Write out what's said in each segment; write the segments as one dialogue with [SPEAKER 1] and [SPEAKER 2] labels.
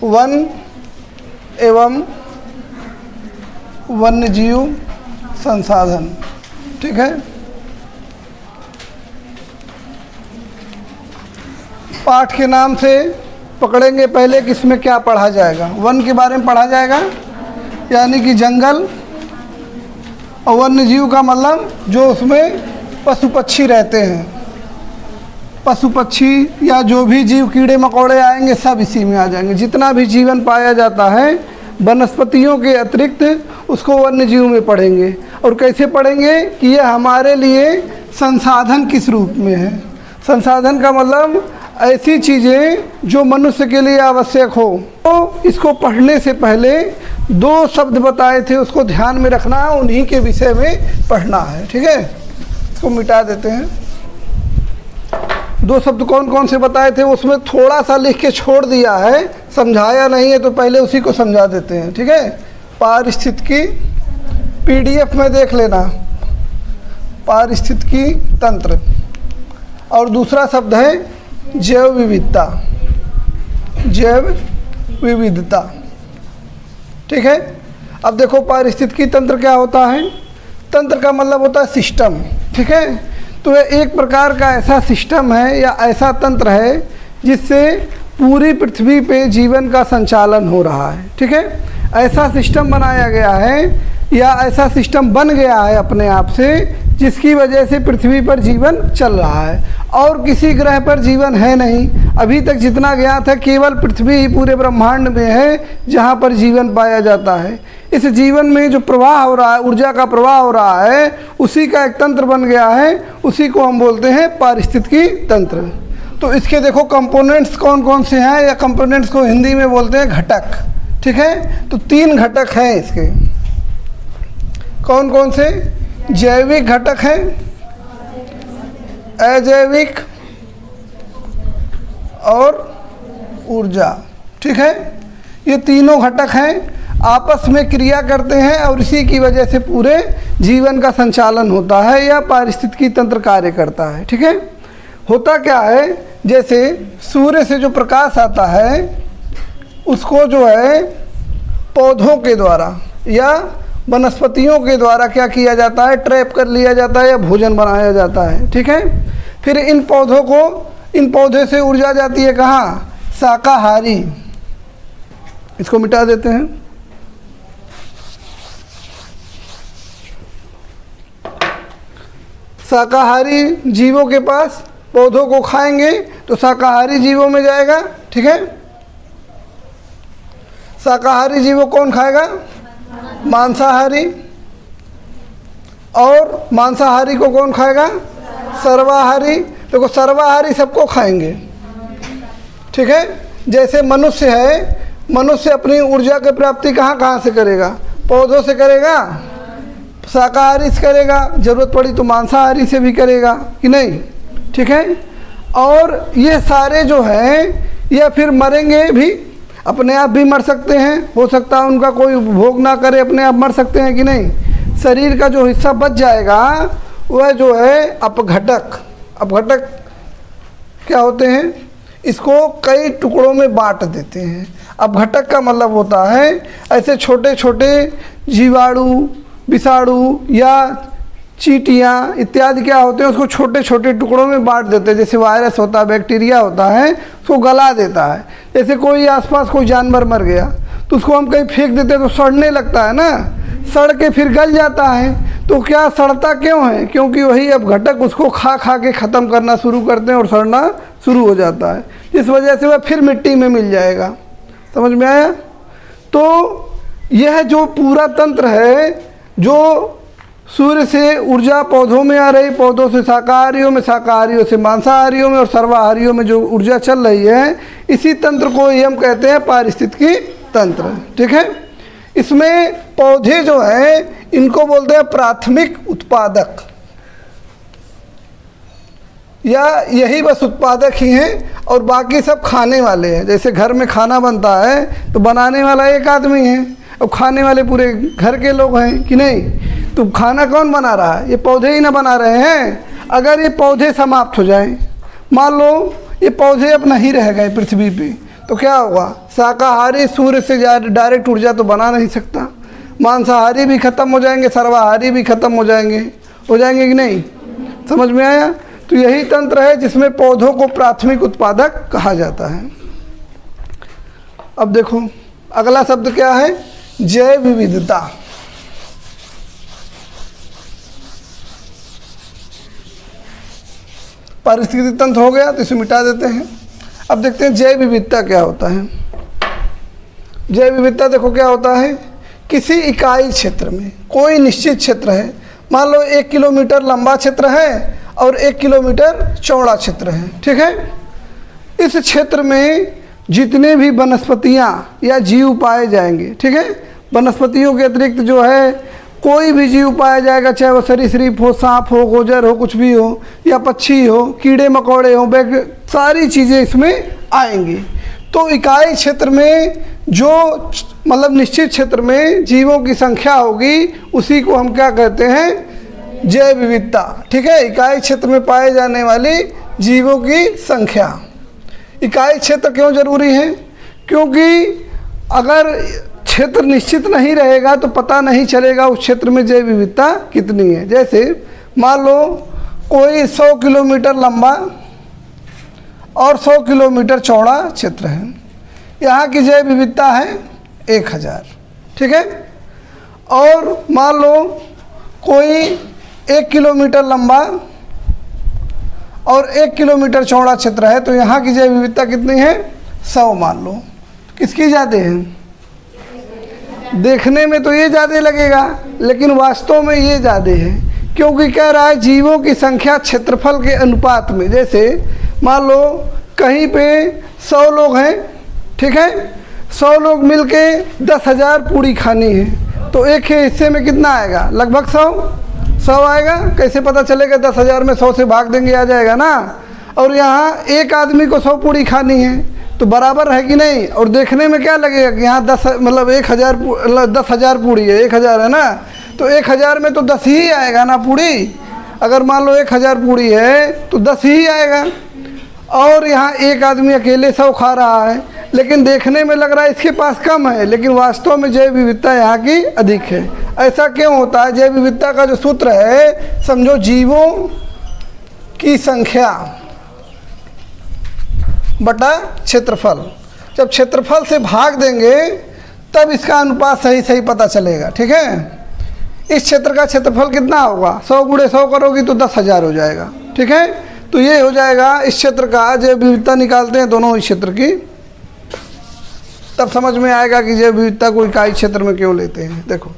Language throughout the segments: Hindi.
[SPEAKER 1] वन एवं वन्यजीव संसाधन। ठीक है, पाठ के नाम से पकड़ेंगे पहले कि इसमें क्या पढ़ा जाएगा। वन के बारे में पढ़ा जाएगा, यानी कि जंगल, और वन्य जीव का मतलब जो उसमें पशु पक्षी रहते हैं, पशु पक्षी या जो भी जीव कीड़े मकोड़े आएंगे सब इसी में आ जाएंगे। जितना भी जीवन पाया जाता है वनस्पतियों के अतिरिक्त उसको वन्य जीव में पढ़ेंगे। और कैसे पढ़ेंगे कि ये हमारे लिए संसाधन किस रूप में है। संसाधन का मतलब ऐसी चीज़ें जो मनुष्य के लिए आवश्यक हो। तो इसको पढ़ने से पहले 2 शब्द बताए थे, उसको ध्यान में रखना है, उन्हीं के विषय में पढ़ना है। ठीक है, इसको मिटा देते हैं। 2 शब्द कौन कौन से बताए थे, उसमें थोड़ा सा लिख के छोड़ दिया है, समझाया नहीं है, तो पहले उसी को समझा देते हैं। ठीक है, पारिस्थितिकी, PDF में देख लेना, पारिस्थितिकी तंत्र। और दूसरा शब्द है जैव विविधता, जैव विविधता। ठीक है, अब देखो पारिस्थितिकी तंत्र क्या होता है। तंत्र का मतलब होता है सिस्टम। ठीक है, तो यह एक प्रकार का ऐसा सिस्टम है या ऐसा तंत्र है जिससे पूरी पृथ्वी पे जीवन का संचालन हो रहा है। ठीक है, ऐसा सिस्टम बनाया गया है या ऐसा सिस्टम बन गया है अपने आप से, जिसकी वजह से पृथ्वी पर जीवन चल रहा है। और किसी ग्रह पर जीवन है नहीं। अभी तक जितना ज्ञात है केवल पृथ्वी ही पूरे ब्रह्मांड में है जहाँ पर जीवन पाया जाता है। इस जीवन में जो प्रवाह हो रहा है, ऊर्जा का प्रवाह हो रहा है, उसी का एक तंत्र बन गया है, उसी को हम बोलते हैं पारिस्थितिकी तंत्र। तो इसके देखो कंपोनेंट्स कौन कौन से हैं, या कंपोनेंट्स को हिंदी में बोलते हैं घटक। ठीक है, तो 3 घटक हैं इसके। कौन कौन से? जैविक घटक हैं, अजैविक और ऊर्जा। ठीक है, ये तीनों घटक हैं, आपस में क्रिया करते हैं और इसी की वजह से पूरे जीवन का संचालन होता है या पारिस्थितिकी तंत्र कार्य करता है। ठीक है, होता क्या है, जैसे सूर्य से जो प्रकाश आता है उसको जो है पौधों के द्वारा या वनस्पतियों के द्वारा क्या किया जाता है, ट्रैप कर लिया जाता है या भोजन बनाया जाता है। ठीक है, फिर इन पौधे से ऊर्जा जाती है कहाँ? शाकाहारी। इसको मिटा देते हैं। शाकाहारी जीवों के पास पौधों को खाएंगे तो शाकाहारी जीवों में जाएगा। ठीक है, शाकाहारी जीवों कौन खाएगा? मांसाहारी। और मांसाहारी को कौन खाएगा? सर्वाहारी। देखो सर्वाहारी सबको खाएंगे। ठीक है, जैसे मनुष्य है, मनुष्य अपनी ऊर्जा की प्राप्ति कहाँ से करेगा? पौधों से करेगा, शाकाहारी से करेगा, ज़रूरत पड़ी तो मांसाहारी से भी करेगा कि नहीं। ठीक है, और ये सारे जो हैं या फिर मरेंगे भी, अपने आप भी मर सकते हैं, हो सकता है उनका कोई उपभोग ना करे, अपने आप मर सकते हैं कि नहीं। शरीर का जो हिस्सा बच जाएगा वह जो है अपघटक। अपघटक क्या होते हैं? इसको कई टुकड़ों में बांट देते हैं। अपघटक का मतलब होता है ऐसे छोटे छोटे जीवाणु, विषाणु या चींटियाँ इत्यादि क्या होते हैं, उसको छोटे छोटे टुकड़ों में बांट देते हैं। जैसे वायरस होता है, बैक्टीरिया होता है, उसको गला देता है। जैसे कोई आसपास कोई जानवर मर गया तो उसको हम कहीं फेंक देते हैं तो सड़ने लगता है ना, सड़ के फिर गल जाता है। तो क्या सड़ता क्यों है? क्योंकि वही अपघटक उसको खा के ख़त्म करना शुरू करते हैं और सड़ना शुरू हो जाता है, जिस वजह से वह फिर मिट्टी में मिल जाएगा। समझ में आया? तो यह जो पूरा तंत्र है, जो सूर्य से ऊर्जा पौधों में आ रही, पौधों से शाकाहारियों में, शाकाहारियों से मांसाहारियों में और सर्वाहारियों में जो ऊर्जा चल रही है, इसी तंत्र को ही हम कहते हैं पारिस्थितिकी तंत्र। ठीक है, इसमें पौधे जो हैं इनको बोलते हैं प्राथमिक उत्पादक, या यही बस उत्पादक ही हैं और बाकी सब खाने वाले हैं। जैसे घर में खाना बनता है तो बनाने वाला एक आदमी है और खाने वाले पूरे घर के लोग हैं कि नहीं। तो खाना कौन बना रहा है? ये पौधे ही ना बना रहे हैं। अगर ये पौधे समाप्त हो जाएं, मान लो ये पौधे अब नहीं रह गए पृथ्वी पे, तो क्या होगा, शाकाहारी सूर्य से डायरेक्ट ऊर्जा तो बना नहीं सकता, मांसाहारी भी खत्म हो जाएंगे, सर्वाहारी भी खत्म हो जाएंगे कि नहीं, समझ में आया। तो यही तंत्र है जिसमें पौधों को प्राथमिक उत्पादक कहा जाता है। अब देखो अगला शब्द क्या है, जैव विविधता। पारिस्थितिक तंत्र हो गया तो इसे मिटा देते हैं। अब देखते हैं जैव विविधता क्या होता है। जैव विविधता देखो क्या होता है, किसी इकाई क्षेत्र में कोई निश्चित क्षेत्र है, मान लो 1 किलोमीटर लंबा क्षेत्र है और 1 किलोमीटर चौड़ा क्षेत्र है, ठीक है। इस क्षेत्र में जितने भी वनस्पतियाँ या जीव पाए जाएंगे, ठीक है, वनस्पतियों के अतिरिक्त जो है कोई भी जीव पाया जाएगा, चाहे वो सरीसृप हो, सांप हो, गोजर हो, कुछ भी हो, या पक्षी हो, कीड़े मकोड़े हो, सारी चीज़ें इसमें आएंगी। तो इकाई क्षेत्र में जो मतलब निश्चित क्षेत्र में जीवों की संख्या होगी उसी को हम क्या कहते हैं, जैव विविधता, ठीक है। इकाई क्षेत्र में पाए जाने वाली जीवों की संख्या। इकाई क्षेत्र क्यों जरूरी है, क्योंकि अगर क्षेत्र निश्चित नहीं रहेगा तो पता नहीं चलेगा उस क्षेत्र में जैव विविधता कितनी है। जैसे मान लो कोई 100 किलोमीटर लंबा और 100 किलोमीटर चौड़ा क्षेत्र है, यहाँ की जैव विविधता है 1000, ठीक है। और मान लो कोई 1 किलोमीटर लंबा और 1 किलोमीटर चौड़ा क्षेत्र है, तो यहाँ की जैव विविधता कितनी है, 100 मान लो। किसकी ज़्यादा है, देखने में तो ये ज़्यादा लगेगा लेकिन वास्तव में ये ज़्यादा है, क्योंकि कह रहा है जीवों की संख्या क्षेत्रफल के अनुपात में। जैसे मान लो कहीं पे 100 लोग हैं, ठीक है, 100 लोग मिलके 10,000 पूड़ी खानी है, तो एक ही हिस्से में कितना आएगा, लगभग 100 आएगा। कैसे पता चलेगा, 10,000 में 100 से भाग देंगे आ जाएगा ना। और यहाँ एक आदमी को 100 पूड़ी खानी है तो बराबर है कि नहीं। और देखने में क्या लगेगा कि यहाँ 10 मतलब 10,000 पूड़ी है, 1,000 है ना, तो 1,000 में तो 10 ही आएगा ना पूड़ी। अगर मान लो 1,000 पूड़ी है तो 10 ही आएगा। और यहाँ एक आदमी अकेले 100 खा रहा है, लेकिन देखने में लग रहा है इसके पास कम है, लेकिन वास्तव में जैव विविधता यहाँ की अधिक है। ऐसा क्यों होता है, जैव विविधता का जो सूत्र है, समझो जीवों की संख्या बटा क्षेत्रफल। जब क्षेत्रफल से भाग देंगे तब इसका अनुपात सही पता चलेगा, ठीक है। इस क्षेत्र का क्षेत्रफल कितना होगा, 100 गुणे 100 करोगी तो 10,000 हो जाएगा, ठीक है। तो ये हो जाएगा इस क्षेत्र का, जैव विविधता निकालते हैं दोनों इस क्षेत्र की, तब समझ में आएगा कि जैव विविधता को इकाई क्षेत्र में क्यों लेते हैं। देखो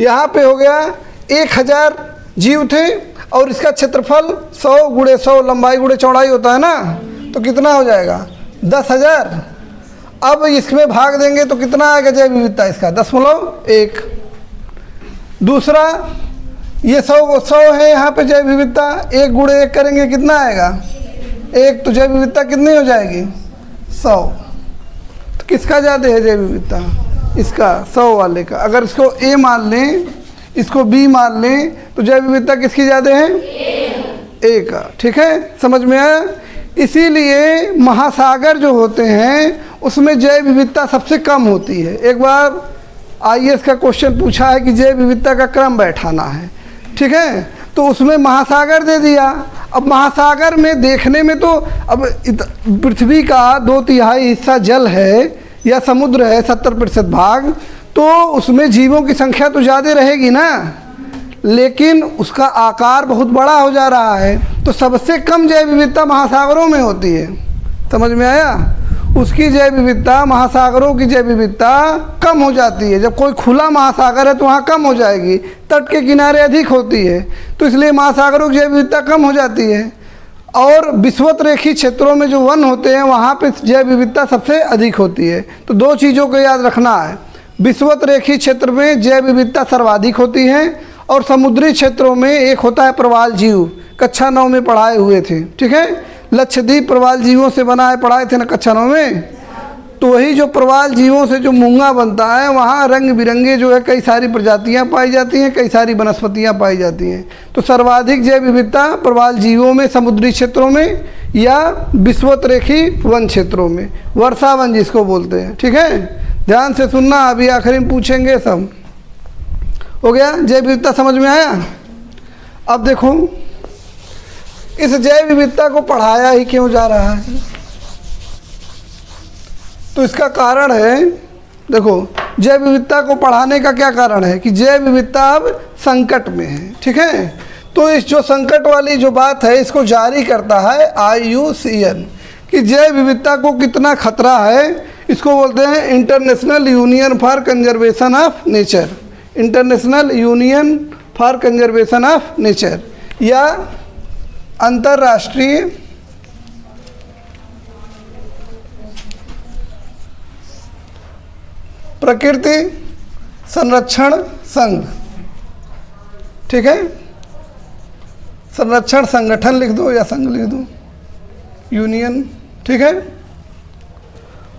[SPEAKER 1] यहाँ पे हो गया 1000 जीव थे और इसका क्षेत्रफल 100 गुणे 100 लंबाई गुणे चौड़ाई होता है ना, तो कितना हो जाएगा 10,000। अब इसमें भाग देंगे तो कितना आएगा जैव विविधता इसका, 10.1। दूसरा ये 100 है यहाँ पे जैव विविधता, 1 गुणे 1 करेंगे कितना आएगा 1, तो जैव विविधता कितनी हो जाएगी 100। तो किसका ज़्यादा है जैव विविधता, इसका 100 वाले का। अगर इसको A मान लें, इसको B मान लें, तो जैव विविधता किसकी ज़्यादा है, A का, ठीक है, समझ में आया। इसीलिए महासागर जो होते हैं उसमें जैव विविधता सबसे कम होती है। एक बार IAS का क्वेश्चन पूछा है कि जैव विविधता का क्रम बैठाना है, ठीक है, तो उसमें महासागर दे दिया। अब महासागर में देखने में तो अब पृथ्वी का 2/3 हिस्सा जल है या समुद्र है, 70% भाग, तो उसमें जीवों की संख्या तो ज़्यादा रहेगी ना, लेकिन उसका आकार बहुत बड़ा हो जा रहा है। तो सबसे कम जैव विविधता महासागरों में होती है, समझ में आया। उसकी जैव विविधता, महासागरों की जैव विविधता कम हो जाती है। जब कोई खुला महासागर है तो वहाँ कम हो जाएगी, तट के किनारे अधिक होती है, तो इसलिए महासागरों की जैव विविधता कम हो जाती है। और विषुवत रेखी क्षेत्रों में जो वन होते हैं वहाँ पे जैव विविधता सबसे अधिक होती है। तो 2 चीज़ों को याद रखना है, विषुवत रेखी क्षेत्र में जैव विविधता सर्वाधिक होती है और समुद्री क्षेत्रों में एक होता है प्रवाल जीव, कक्षा 9 में पढ़ाए हुए थे, ठीक है। लक्षद्वीप प्रवाल जीवों से बना है, पढ़ाए थे ना कक्षा 9 में। तो वही जो प्रवाल जीवों से जो मूंगा बनता है, वहाँ रंग बिरंगे जो है कई सारी प्रजातियाँ पाई जाती हैं, कई सारी वनस्पतियाँ पाई जाती हैं। तो सर्वाधिक जैव विविधता प्रवाल जीवों में समुद्री क्षेत्रों में या विषुवतरेखी वन क्षेत्रों में, वर्षा वन जिसको बोलते हैं। ठीक है, ध्यान से सुनना, अभी आखिरी में पूछेंगे। सब हो गया, जैव विविधता समझ में आया। अब देखो इस जैव विविधता को पढ़ाया ही क्यों जा रहा है, तो इसका कारण है, देखो जैव विविधता को पढ़ाने का क्या कारण है कि जैव विविधता अब संकट में है। ठीक है, तो इस जो संकट वाली जो बात है इसको जारी करता है IUCN कि जैव विविधता को कितना खतरा है। इसको बोलते हैं international union for conservation of nature, international union for conservation of nature, या अंतर्राष्ट्रीय प्रकृति संरक्षण संघ। ठीक है, संरक्षण संगठन लिख दो या संघ लिख दो, यूनियन। ठीक है,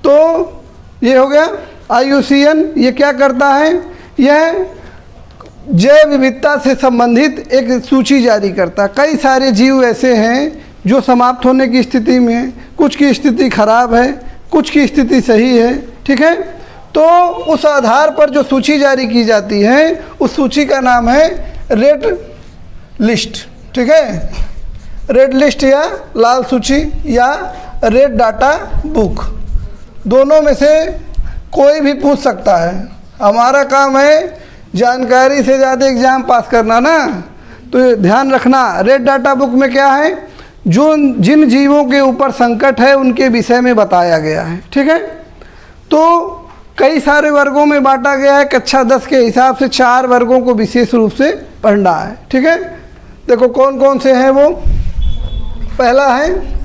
[SPEAKER 1] तो ये हो गया IUCN। ये क्या करता है, यह जैव विविधता से संबंधित एक सूची जारी करता है। कई सारे जीव ऐसे हैं जो समाप्त होने की स्थिति में हैं, कुछ की स्थिति खराब है, कुछ की स्थिति सही है। ठीक है, तो उस आधार पर जो सूची जारी की जाती है उस सूची का नाम है रेड लिस्ट। ठीक है, रेड लिस्ट या लाल सूची या रेड डाटा बुक, दोनों में से कोई भी पूछ सकता है। हमारा काम है जानकारी से ज़्यादा एग्ज़ाम पास करना ना, तो ध्यान रखना। रेड डाटा बुक में क्या है, जो जिन जीवों के ऊपर संकट है उनके विषय में बताया गया है। ठीक है, तो कई सारे वर्गों में बांटा गया है। कक्षा 10 के हिसाब से 4 वर्गों को विशेष रूप से पढ़ना है। ठीक है, देखो कौन कौन से हैं वो। पहला है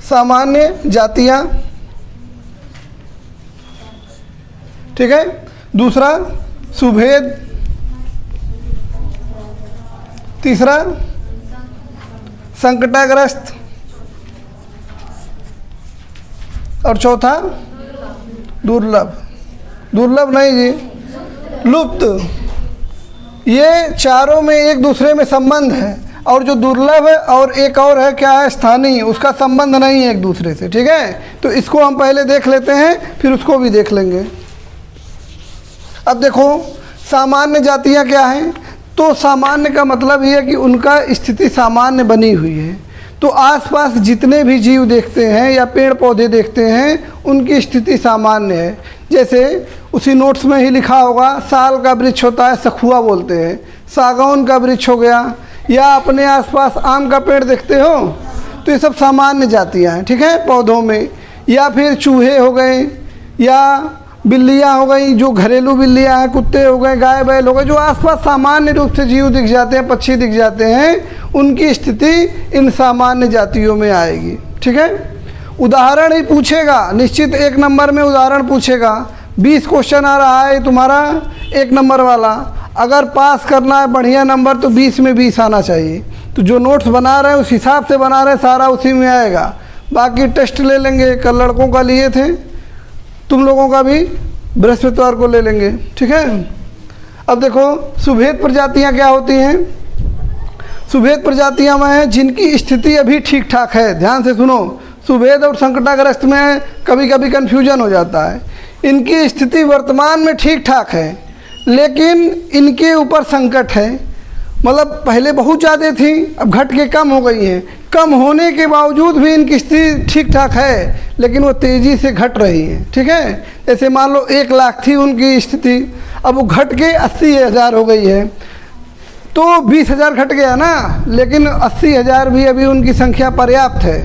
[SPEAKER 1] सामान्य जातियाँ। ठीक है, दूसरा सुभेद, तीसरा संकटाग्रस्त, और चौथा दुर्लभ। दुर्लभ नहीं जी, लुप्त। ये चारों में एक दूसरे में संबंध है, और जो दुर्लभ है और एक और है क्या है, स्थानीय, उसका संबंध नहीं है एक दूसरे से। ठीक है, तो इसको हम पहले देख लेते हैं, फिर उसको भी देख लेंगे। अब देखो सामान्य जातियाँ क्या हैं, तो सामान्य का मतलब ये है कि उनका स्थिति सामान्य बनी हुई है। तो आसपास जितने भी जीव देखते हैं या पेड़ पौधे देखते हैं उनकी स्थिति सामान्य है। जैसे उसी नोट्स में ही लिखा होगा, साल का वृक्ष होता है सखुआ बोलते हैं, सागौन का वृक्ष हो गया, या अपने आसपास आम का पेड़ देखते हो, तो ये सब सामान्य जातियाँ हैं। ठीक है, पौधों में। या फिर चूहे हो गए, या बिल्लियाँ हो गई, जो घरेलू बिल्लियाँ हैं, कुत्ते हो गए, गाय बैल हो गए, जो आसपास सामान्य रूप से जीव दिख जाते हैं, पक्षी दिख जाते हैं, उनकी स्थिति इन सामान्य जातियों में आएगी। ठीक है, उदाहरण ही पूछेगा, निश्चित 1 नंबर में उदाहरण पूछेगा। 20 क्वेश्चन आ रहा है तुम्हारा 1 नंबर वाला, अगर पास करना है बढ़िया नंबर तो 20 में 20 आना चाहिए। तो जो नोट्स बना रहे हैं उस हिसाब से बना रहे हैं, सारा उसी में आएगा। बाकी टेस्ट ले लेंगे, कल लड़कों का लिए थे, तुम लोगों का भी बृहस्पतिवार को ले लेंगे। ठीक है, अब देखो सुभेद प्रजातियाँ क्या होती हैं। सुभेद प्रजातियाँ वह हैं जिनकी स्थिति अभी ठीक ठाक है। ध्यान से सुनो, सुभेद और संकटाग्रस्त में कभी कभी कन्फ्यूजन हो जाता है। इनकी स्थिति वर्तमान में ठीक ठाक है, लेकिन इनके ऊपर संकट है। मतलब पहले बहुत ज़्यादा थी, अब घट के कम हो गई हैं। कम होने के बावजूद भी इनकी स्थिति ठीक ठाक है, लेकिन वो तेज़ी से घट रही है। ठीक है, जैसे मान लो 1 लाख थी उनकी स्थिति, अब वो घट के 80,000 हो गई है, तो 20,000 घट गया ना, लेकिन 80,000 भी अभी उनकी संख्या पर्याप्त है,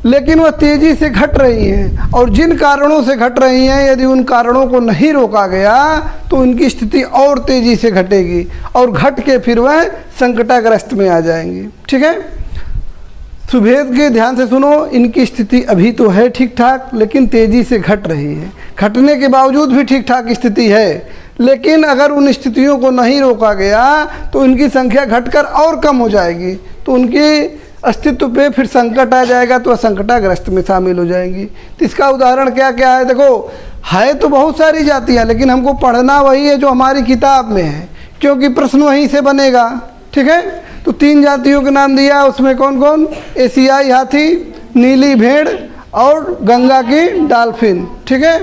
[SPEAKER 1] लेकिन वह तेज़ी से घट रही हैं। और जिन कारणों से घट रही हैं, यदि उन कारणों को नहीं रोका गया तो उनकी स्थिति और तेज़ी से घटेगी, और घट के फिर वह संकटाग्रस्त में आ जाएंगी। ठीक है, सुभेद के ध्यान से सुनो, इनकी स्थिति अभी तो है ठीक ठाक, लेकिन तेज़ी से घट रही है। घटने के बावजूद भी ठीक ठाक स्थिति है, लेकिन अगर उन स्थितियों को नहीं रोका गया तो उनकी संख्या घटकर और कम हो जाएगी। तो उनकी अस्तित्व पे फिर संकट आ जाएगा तो असंकटाग्रस्त में शामिल हो जाएंगी। तो इसका उदाहरण क्या क्या है? देखो, है तो बहुत सारी जातियाँ, लेकिन हमको पढ़ना वही है जो हमारी किताब में है, क्योंकि प्रश्न वहीं से बनेगा। ठीक है, तो 3 जातियों के नाम दिया, उसमें कौन कौन? एशियाई हाथी, नीली भेड़ और गंगा की डॉल्फिन। ठीक है,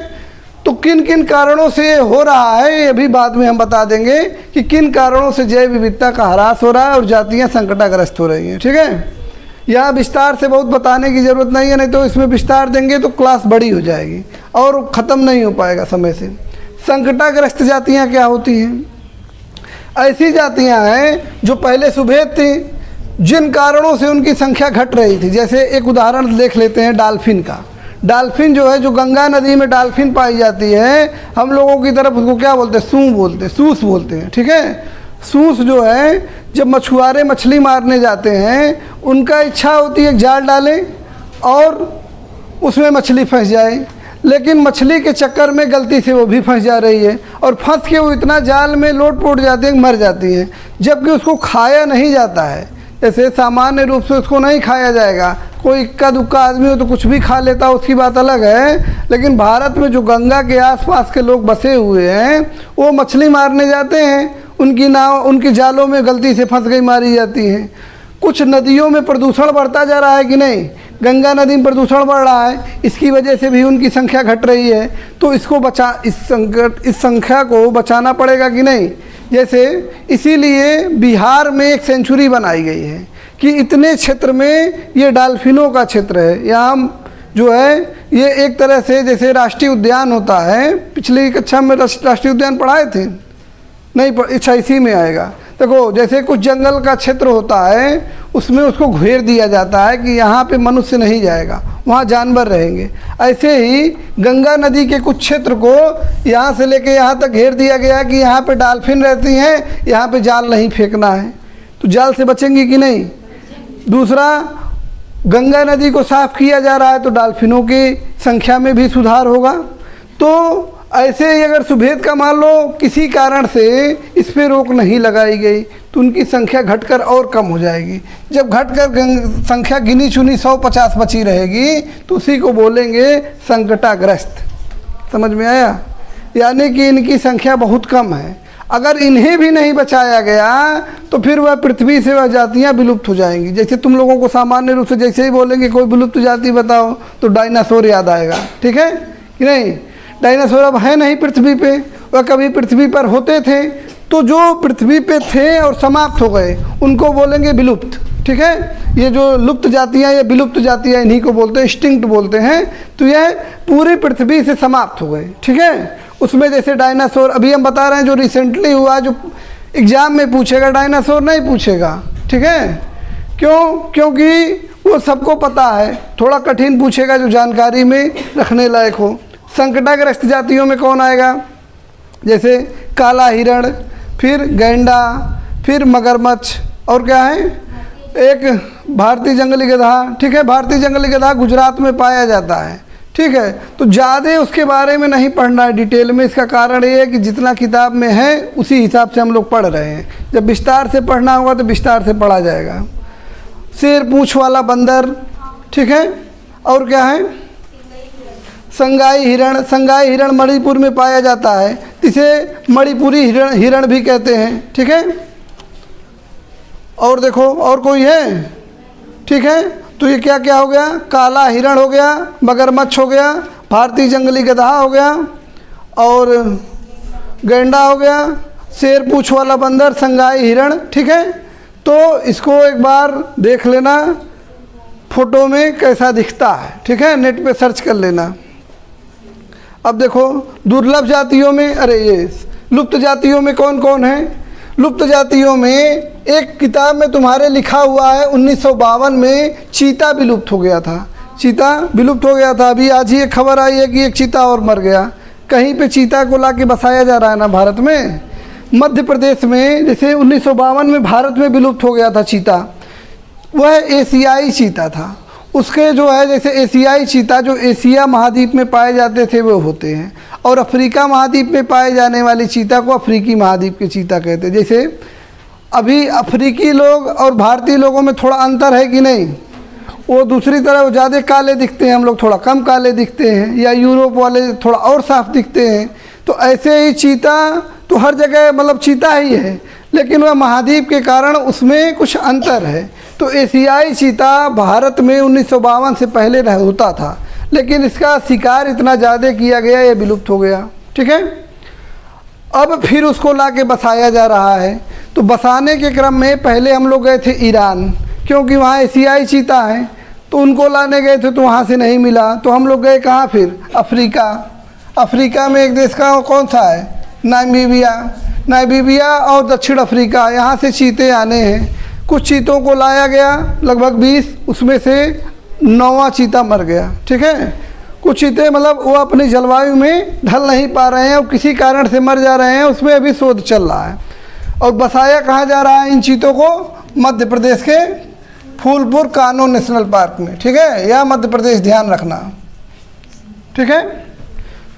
[SPEAKER 1] तो किन किन कारणों से ये हो रहा है, ये भी बाद में हम बता देंगे कि किन कारणों से जैव विविधता का ह्रास हो रहा है और जातियाँ संकटाग्रस्त हो रही हैं। ठीक है, यहाँ विस्तार से बहुत बताने की ज़रूरत नहीं है, नहीं तो इसमें विस्तार देंगे तो क्लास बड़ी हो जाएगी और ख़त्म नहीं हो पाएगा समय से। संकटाग्रस्त जातियाँ क्या होती हैं? ऐसी जातियाँ हैं जो पहले सुभेद थी, जिन कारणों से उनकी संख्या घट रही थी। जैसे एक उदाहरण देख लेते हैं डॉल्फिन का। डॉल्फिन जो है, जो गंगा नदी में डॉल्फिन पाई जाती है, हम लोगों की तरफ उसको क्या बोलते हैं? सूस बोलते हैं, सूस बोलते हैं। ठीक है, सूस जो है, जब मछुआरे मछली मारने जाते हैं, उनका इच्छा होती है जाल डालें और उसमें मछली फंस जाए, लेकिन मछली के चक्कर में गलती से वो भी फंस जा रही है और फंस के वो इतना जाल में लोट पोट जाती है कि मर जाती है, जबकि उसको खाया नहीं जाता है। जैसे सामान्य रूप से उसको नहीं खाया जाएगा, कोई इक्का दुक्का आदमी हो तो कुछ भी खा लेता, उसकी बात अलग है, लेकिन भारत में जो गंगा के आसपास के लोग बसे हुए हैं, वो मछली मारने जाते हैं, उनकी नाव उनके जालों में गलती से फंस गई, मारी जाती हैं। कुछ नदियों में प्रदूषण बढ़ता जा रहा है कि नहीं? गंगा नदी में प्रदूषण बढ़ रहा है, इसकी वजह से भी उनकी संख्या घट रही है। तो इसको इस संख्या को बचाना पड़ेगा कि नहीं? जैसे इसीलिए बिहार में एक सेंचुरी बनाई गई है कि इतने क्षेत्र में ये डॉल्फिनों का क्षेत्र है। यहाँ जो है ये एक तरह से जैसे राष्ट्रीय उद्यान होता है, पिछली कक्षा में राष्ट्रीय उद्यान पढ़ाए थे नहीं? अच्छा, इसी में आएगा। देखो, जैसे कुछ जंगल का क्षेत्र होता है, उसमें उसको घेर दिया जाता है कि यहाँ पे मनुष्य नहीं जाएगा, वहाँ जानवर रहेंगे। ऐसे ही गंगा नदी के कुछ क्षेत्र को यहाँ से लेके यहाँ तक घेर दिया गया कि यहाँ पे डॉल्फिन रहती हैं, यहाँ पे जाल नहीं फेंकना है। तो जाल से बचेंगी कि नहीं? दूसरा, गंगा नदी को साफ़ किया जा रहा है तो डॉल्फिनों की संख्या में भी सुधार होगा। तो ऐसे ही अगर सुभेद का मान लो किसी कारण से इस पर रोक नहीं लगाई गई तो उनकी संख्या घटकर और कम हो जाएगी। जब घटकर संख्या गिनी चुनी 150 बची रहेगी तो उसी को बोलेंगे संकटाग्रस्त। समझ में आया? यानी कि इनकी संख्या बहुत कम है। अगर इन्हें भी नहीं बचाया गया तो फिर वह पृथ्वी से वह जातियाँ विलुप्त हो जाएंगी। जैसे तुम लोगों को सामान्य रूप से जैसे ही बोलेंगे कोई विलुप्त जाति बताओ तो डायनासोर याद आएगा। ठीक है कि नहीं? डायनासोर अब है नहीं पृथ्वी पे, वह कभी पृथ्वी पर होते थे, तो जो पृथ्वी पे थे और समाप्त हो गए उनको बोलेंगे विलुप्त। ठीक है, ये जो लुप्त जातियाँ या विलुप्त जातियाँ इन्हीं को बोलते हैं, एक्सटिंक्ट बोलते हैं। तो यह पूरी पृथ्वी से समाप्त हो गए। ठीक है, उसमें जैसे डायनासोर अभी हम बता रहे हैं जो रिसेंटली हुआ, जो एग्ज़ाम में पूछेगा, डायनासोर नहीं पूछेगा। ठीक है, क्यों? क्योंकि वो सबको पता है, थोड़ा कठिन पूछेगा जो जानकारी में रखने लायक हो। संकटाग्रस्त जातियों में कौन आएगा? जैसे काला हिरण, फिर गैंडा, फिर मगरमच्छ, और क्या है? एक भारतीय जंगली गधा। ठीक है, भारतीय जंगली गधा गुजरात में पाया जाता है। ठीक है, तो ज़्यादा उसके बारे में नहीं पढ़ना है डिटेल में। इसका कारण ये है कि जितना किताब में है उसी हिसाब से हम लोग पढ़ रहे हैं। जब विस्तार से पढ़ना होगा तो विस्तार से पढ़ा जाएगा। शेर पूँछ वाला बंदर। ठीक है, और क्या है? संगाई हिरण। संगाई हिरण मणिपुर में पाया जाता है, इसे मणिपुरी हिरण भी कहते हैं। ठीक है, और देखो और कोई है? ठीक है, तो ये क्या क्या हो गया? काला हिरण हो गया, मगरमच्छ हो गया, भारतीय जंगली गधा हो गया, और गैंडा हो गया, शेर पूँछ वाला बंदर, संगाई हिरण। ठीक है, तो इसको एक बार देख लेना फोटो में कैसा दिखता है। ठीक है, नेट पे सर्च कर लेना। अब देखो दुर्लभ जातियों में, अरे ये लुप्त जातियों में कौन कौन है? लुप्त जातियों में एक किताब में तुम्हारे लिखा हुआ है 1952 में चीता विलुप्त हो गया था। चीता विलुप्त हो गया था। अभी आज ही एक खबर आई है कि एक चीता और मर गया। कहीं पे चीता को लाके बसाया जा रहा है ना भारत में। मध्य प्रदेश में जैसे 1952 में भारत में विलुप्त हो गया था चीता, वह एशियाई चीता था। उसके जो है जैसे एशियाई चीता जो एशिया महाद्वीप में पाए जाते थे वो होते हैं, और अफ्रीका महाद्वीप में पाए जाने वाली चीता को अफ्रीकी महाद्वीप के चीता कहते हैं। जैसे अभी अफ्रीकी लोग और भारतीय लोगों में थोड़ा अंतर है कि नहीं? वो दूसरी तरह वो ज़्यादा काले दिखते हैं, हम लोग थोड़ा कम काले दिखते हैं, या यूरोप वाले थोड़ा और साफ दिखते हैं। तो ऐसे ही चीता तो हर जगह मतलब चीता ही है, लेकिन वह महाद्वीप के कारण उसमें कुछ अंतर है। तो एशियाई चीता भारत में 1952 से पहले होता था, लेकिन इसका शिकार इतना ज़्यादा किया गया, ये विलुप्त हो गया। ठीक है, अब फिर उसको ला के बसाया जा रहा है। तो बसाने के क्रम में पहले हम लोग गए थे ईरान, क्योंकि वहाँ एशियाई चीता है, तो उनको लाने गए थे तो वहाँ से नहीं मिला। तो हम लोग गए कहाँ फिर? अफ्रीका। अफ्रीका में एक देश का कौन सा है? नामीबिया और दक्षिण अफ्रीका, यहाँ से चीते आने हैं। कुछ चीतों को लाया गया लगभग 20, उसमें से 9वां चीता मर गया। ठीक है, कुछ चीते मतलब वो अपनी जलवायु में ढल नहीं पा रहे हैं और किसी कारण से मर जा रहे हैं, उसमें अभी शोध चल रहा है। और बसाया कहाँ जा रहा है इन चीतों को? मध्य प्रदेश के फूलपुर कान्हो नेशनल पार्क में। ठीक है, या मध्य प्रदेश, ध्यान रखना। ठीक है,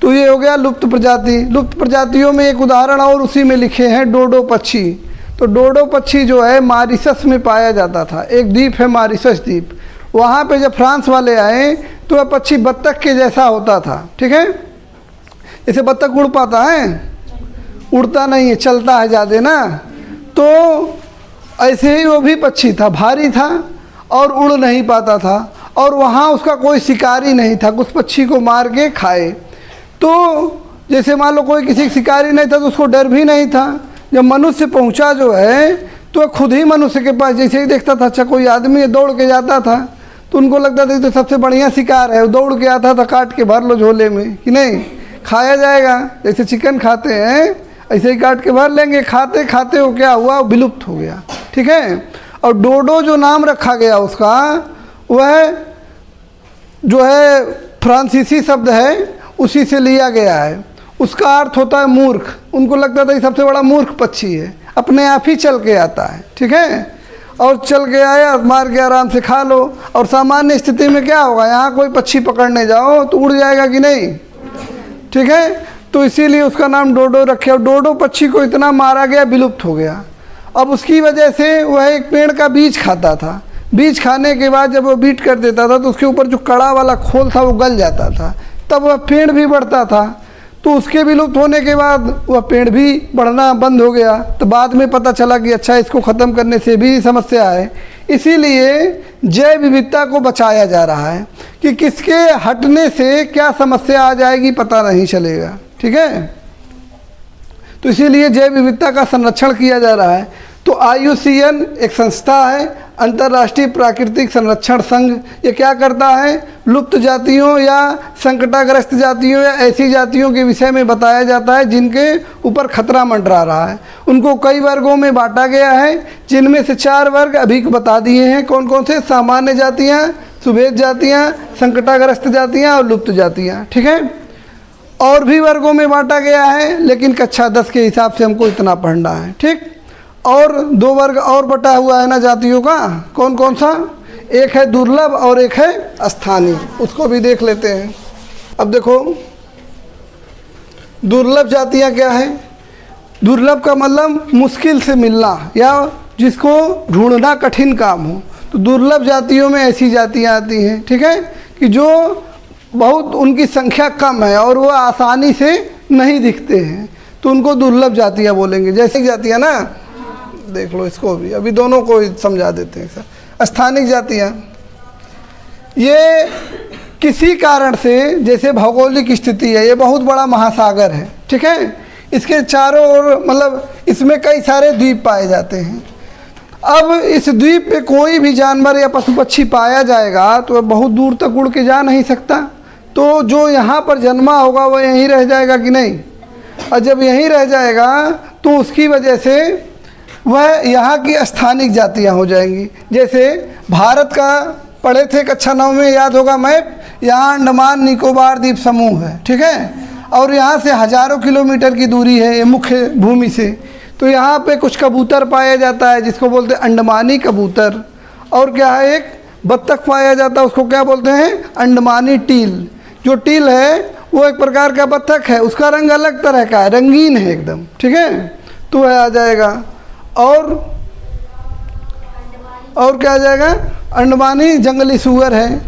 [SPEAKER 1] तो ये हो गया लुप्त प्रजाति। लुप्त प्रजातियों में एक उदाहरण और उसी में लिखे हैं, डोडो पक्षी। तो डोडो पक्षी जो है मॉरिशस में पाया जाता था, एक द्वीप है मॉरिशस द्वीप। वहाँ पे जब फ्रांस वाले आए तो वह पक्षी बत्तख के जैसा होता था। ठीक है, जैसे बत्तख उड़ पाता है? उड़ता नहीं है, चलता है ज़्यादा ना। तो ऐसे ही वो भी पक्षी था, भारी था और उड़ नहीं पाता था, और वहाँ उसका कोई शिकारी नहीं था, उस पक्षी को मार के खाए। तो जैसे मान लो कोई किसी शिकारी नहीं था तो उसको डर भी नहीं था। जब मनुष्य पहुँचा जो है तो खुद ही मनुष्य के पास जैसे ही देखता था, अच्छा कोई आदमी दौड़ के जाता था, तो उनको लगता था तो सबसे बढ़िया शिकार है, वो दौड़ के आता था, काट के भर लो झोले में कि नहीं, खाया जाएगा। जैसे चिकन खाते हैं ऐसे ही काट के भर लेंगे। खाते खाते वो क्या हुआ, विलुप्त हो गया। ठीक है, और डोडो जो नाम रखा गया उसका, वह जो है फ्रांसीसी शब्द है, उसी से लिया गया है। उसका अर्थ होता है मूर्ख। उनको लगता था ये सबसे बड़ा मूर्ख पक्षी है, अपने आप ही चल के आता है। ठीक है, और चल के आया, मार के आराम से खा लो। और सामान्य स्थिति में क्या होगा, यहाँ कोई पक्षी पकड़ने जाओ तो उड़ जाएगा कि नहीं? ठीक है, तो इसीलिए उसका नाम डोडो रखे। और डोडो पक्षी को इतना मारा गया, विलुप्त हो गया। अब उसकी वजह से वह एक पेड़ का बीज खाता था। बीज खाने के बाद जब वो बीट कर देता था तो उसके ऊपर जो कड़ा वाला खोल था वो गल जाता था, तब वह पेड़ भी बढ़ता था। तो उसके विलुप्त होने के बाद वह पेड़ भी बढ़ना बंद हो गया। तो बाद में पता चला कि अच्छा इसको ख़त्म करने से भी समस्या है। इसीलिए जैव विविधता को बचाया जा रहा है कि किसके हटने से क्या समस्या आ जाएगी पता नहीं चलेगा। ठीक है, तो इसीलिए जैव विविधता का संरक्षण किया जा रहा है। तो IUCN एक संस्था है, अंतर्राष्ट्रीय प्राकृतिक संरक्षण संघ। ये क्या करता है, लुप्त जातियों या संकटाग्रस्त जातियों या ऐसी जातियों के विषय में बताया जाता है जिनके ऊपर खतरा मंडरा रहा है। उनको कई वर्गों में बांटा गया है, जिनमें से 4 वर्ग अभी बता दिए हैं। कौन कौन से? सामान्य जातियाँ, सुभेद जातियाँ, संकटाग्रस्त जातियाँ और लुप्त जातियाँ। ठीक है, और भी वर्गों में बांटा गया है, लेकिन कक्षा 10 के हिसाब से हमको इतना पढ़ना है। ठीक, और 2 वर्ग और बटा हुआ है ना जातियों का, कौन कौन सा? एक है दुर्लभ और एक है स्थानीय, उसको भी देख लेते हैं। अब देखो दुर्लभ जातियाँ क्या है? दुर्लभ का मतलब मुश्किल से मिलना या जिसको ढूंढना कठिन काम हो। तो दुर्लभ जातियों में ऐसी जातियाँ आती हैं, ठीक है, कि जो बहुत उनकी संख्या कम है और वो आसानी से नहीं दिखते हैं, तो उनको दुर्लभ जातियाँ बोलेंगे। जैसे जातियाँ ना, देख लो इसको भी, अभी दोनों को समझा देते हैं सर। स्थानिक जातियाँ ये किसी कारण से, जैसे भौगोलिक स्थिति है, ये बहुत बड़ा महासागर है, ठीक है, इसके चारों ओर मतलब इसमें कई सारे द्वीप पाए जाते हैं। अब इस द्वीप पे कोई भी जानवर या पशु पक्षी पाया जाएगा तो वह बहुत दूर तक उड़ के जा नहीं सकता। तो जो यहाँ पर जन्मा होगा वह यहीं रह जाएगा कि नहीं, और जब यहीं रह जाएगा तो उसकी वजह से वह यहाँ की स्थानिक जातियाँ हो जाएंगी। जैसे भारत का पढ़े थे कक्षा 9 में, याद होगा मैप, यहाँ अंडमान निकोबार द्वीप समूह है, ठीक है, और यहाँ से हज़ारों किलोमीटर की दूरी है ये मुख्य भूमि से। तो यहाँ पे कुछ कबूतर पाया जाता है जिसको बोलते हैं अंडमानी कबूतर, और क्या है, एक बत्तख पाया जाता है, उसको क्या बोलते हैं, अंडमानी टील। जो टील है वो एक प्रकार का बत्तख है, उसका रंग अलग तरह का है, रंगीन है एकदम, ठीक है, तो वह आ जाएगा। और और क्या आ जाएगा, अंडमानी जंगली सूअर है।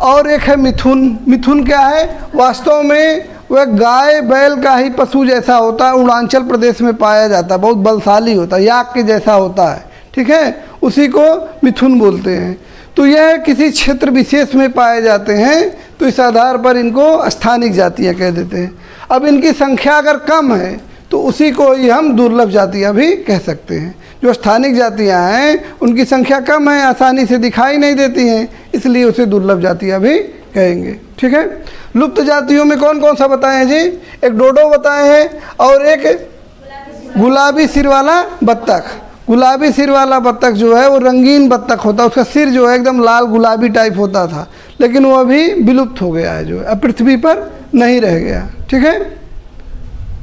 [SPEAKER 1] और एक है मिथुन। मिथुन क्या है, वास्तव में वह गाय बैल का ही पशु जैसा होता है, अरुणाचल प्रदेश में पाया जाता है, बहुत बलशाली होता है, याक के जैसा होता है, ठीक है, उसी को मिथुन बोलते हैं। तो यह किसी क्षेत्र विशेष में पाए जाते हैं, तो इस आधार पर इनको स्थानिक जातियाँ कह देते हैं। अब इनकी संख्या अगर कम है तो उसी को ही हम दुर्लभ जातियाँ भी कह सकते हैं। जो स्थानिक जातियाँ हैं उनकी संख्या कम है, आसानी से दिखाई नहीं देती हैं, इसलिए उसे दुर्लभ जातियाँ भी कहेंगे, ठीक है। लुप्त जातियों में कौन कौन सा बताए हैं जी, एक डोडो बताए हैं और एक गुलाबी सिर वाला बत्तख। गुलाबी सिर वाला बत्तख जो है वो रंगीन बत्तख होता है, उसका सिर जो है एकदम लाल गुलाबी टाइप होता था, लेकिन वो अभी विलुप्त हो गया है, जो है अब पृथ्वी पर नहीं रह गया, ठीक है।